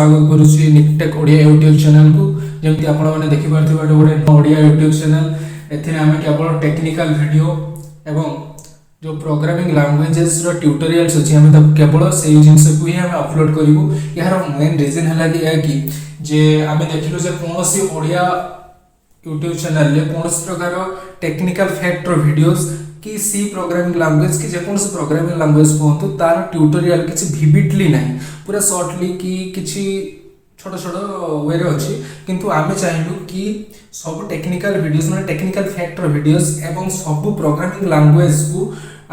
स्वागत करुच्ची निकटेक Odia YouTube channel को। जमती आपण मैंने देखिपे गोटे ओडिया यूट्यूब चैनल एम केवल टेक्निकल वीडियो एवं जो प्रोग्रामिंग लैंग्वेजेस ट्यूटोरियल्स अच्छी आम केवल से जिनस को ही आम अपलोड करूँ। यार मेन रिजन है कि जे आम देखिलु जे कौन ओडिया यूट्यूब चैनल कौन प्रकार टेक्निकल फैक्ट वीडियोस कि सी प्रोग्रामिंग लैंग्वेज कि जेकोसी प्रोग्रामिंग लैंग्वेज कहतु तार ट्यूटोरियल किसी विविडली नहीं पूरा शॉर्टली कि किसी छोट छोट वे अच्छी किंतु आमे चाहिलु कि सब टेक्निकल वीडियोस माने टेक्निकल फैक्टर वीडियोस एवं सब प्रोग्रामिंग लैंग्वेज को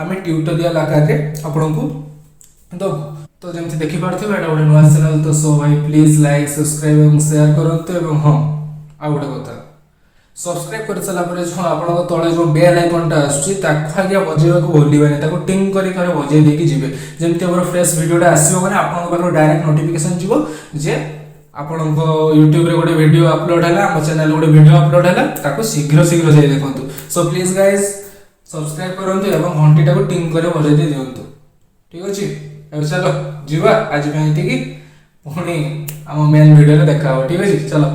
आमे ट्यूटोरियल आकार रे आपन को तो जमती देखि पारथि एटा गोटे नया चैनल तो सो भाई प्लीज लाइक सब्सक्राइब एवं शेयर करंतु एवं हां आ गोटे कथा सब्सक्राइब कर सारा पर जो आपन तले जो बेल आइकनटा आछी ताको आगे बजेबा को भूलिबानी ताको टिंग करी करे बजे देकी जिवे जेमति हमर फ्रेश वीडियोटा आसीबो माने आपन पाखर डायरेक्ट नोटिफिकेशन जिवो जे आपन को YouTube रे गोटे वीडियो अपलोड हैला हम चैनल गोटे वीडियो अपलोड हैला ताको शीघ्र शीघ्र जाई देखंतु। सो प्लीज गाइस सब्सक्राइब करंतु एवं घंटीटा को टिंग करे बजे दे दियंतु। ठीक अछि अब चलो जिवा आज पई एतिकी पुणी हम मेन वीडियो रे देखा हो। ठीक अछि चलो।